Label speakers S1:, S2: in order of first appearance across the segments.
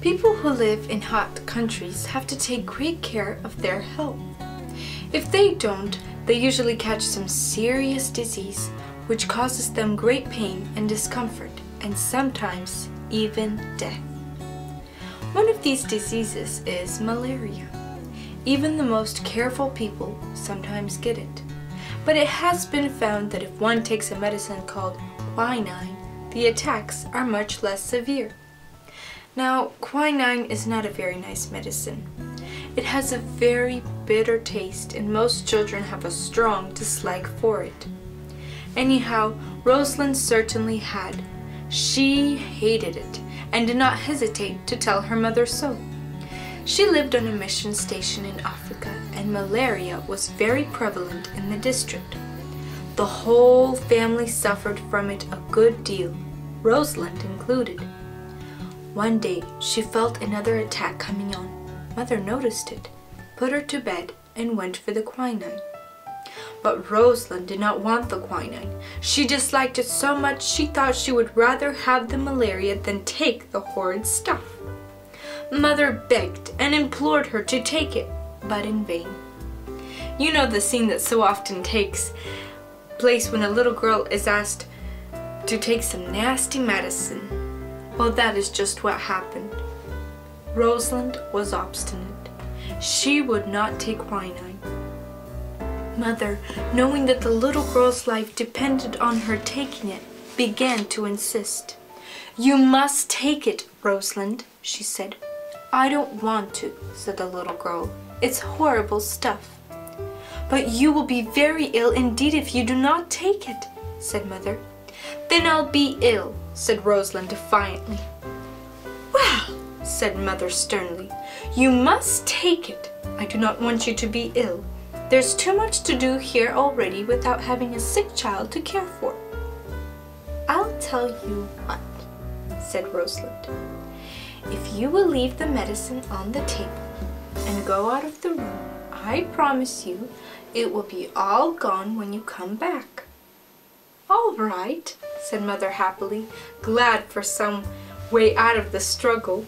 S1: People who live in hot countries have to take great care of their health. If they don't, they usually catch some serious disease, which causes them great pain and discomfort, and sometimes even death. One of these diseases is malaria. Even the most careful people sometimes get it. But it has been found that if one takes a medicine called quinine, the attacks are much less severe. Now, quinine is not a very nice medicine. It has a very bitter taste and most children have a strong dislike for it. Anyhow, Rosalind certainly had. She hated it and did not hesitate to tell her mother so. She lived on a mission station in Africa and malaria was very prevalent in the district. The whole family suffered from it a good deal, Rosalind included. One day, she felt another attack coming on. Mother noticed it, put her to bed, and went for the quinine. But Rosalind did not want the quinine. She disliked it so much she thought she would rather have the malaria than take the horrid stuff. Mother begged and implored her to take it, but in vain. You know the scene that so often takes place when a little girl is asked to take some nasty medicine. Well, that is just what happened. Rosalind was obstinate. She would not take quinine. Mother, knowing that the little girl's life depended on her taking it, began to insist. "You must take it, Rosalind," she said. "I don't want to," said the little girl. "It's horrible stuff." "But you will be very ill indeed if you do not take it," said Mother. "Then I'll be ill," said Rosalind defiantly. "Well," said Mother sternly, "you must take it. I do not want you to be ill. There's too much to do here already without having a sick child to care for." "I'll tell you what," said Rosalind. "If you will leave the medicine on the table and go out of the room, I promise you it will be all gone when you come back." "All right," said Mother happily, glad for some way out of the struggle.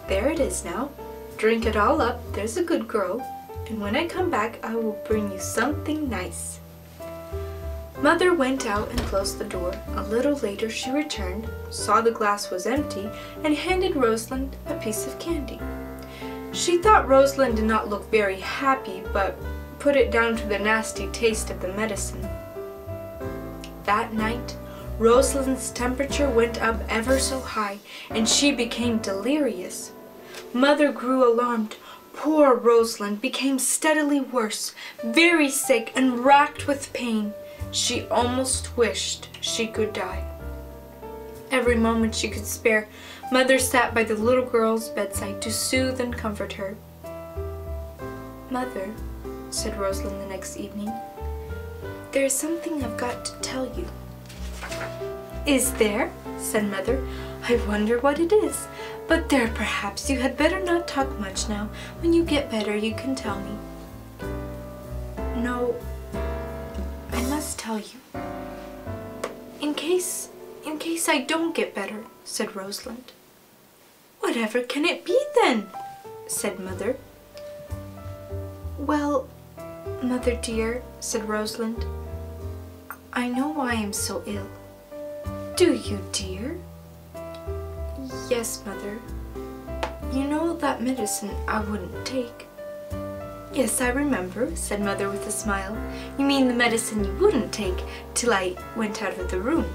S1: "There it is now. Drink it all up, there's a good girl, and when I come back I will bring you something nice." Mother went out and closed the door. A little later she returned, saw the glass was empty, and handed Rosalind a piece of candy. She thought Rosalind did not look very happy, but put it down to the nasty taste of the medicine. That night, Rosalind's temperature went up ever so high, and she became delirious. Mother grew alarmed. Poor Rosalind became steadily worse, very sick and racked with pain. She almost wished she could die. Every moment she could spare, Mother sat by the little girl's bedside to soothe and comfort her. "Mother," said Rosalind the next evening, "there is something I've got to tell you." "Is there?" said Mother. "I wonder what it is. But there, perhaps you had better not talk much now. When you get better, you can tell me." "No, I must tell you. In case I don't get better," said Rosalind. "Whatever can it be then?" said Mother. "Well, Mother dear," said Rosalind, "I know why I'm so ill." "Do you, dear?" "Yes, Mother. You know that medicine I wouldn't take." "Yes, I remember," said Mother with a smile. "You mean the medicine you wouldn't take till I went out of the room."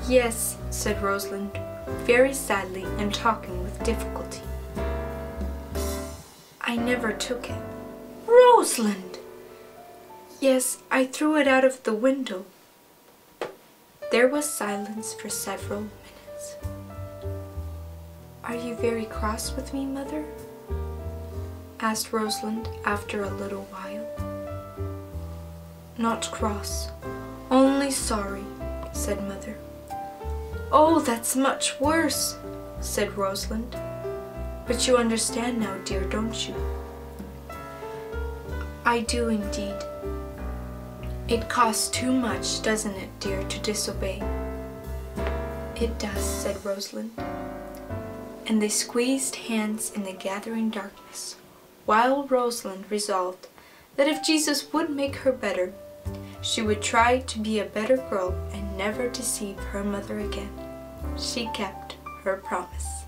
S1: "Yes," said Rosalind, very sadly and talking with difficulty. "I never took it." "Rosalind!" "Yes, I threw it out of the window." There was silence for several minutes. "Are you very cross with me, Mother?" asked Rosalind after a little while. "Not cross, only sorry," said Mother. "Oh, that's much worse," said Rosalind. "But you understand now, dear, don't you?" "I do indeed. It costs too much, doesn't it, dear, to disobey?" "It does," said Rosalind. and they squeezed hands in the gathering darkness, while Rosalind resolved that if Jesus would make her better, she would try to be a better girl and never deceive her mother again. She kept her promise.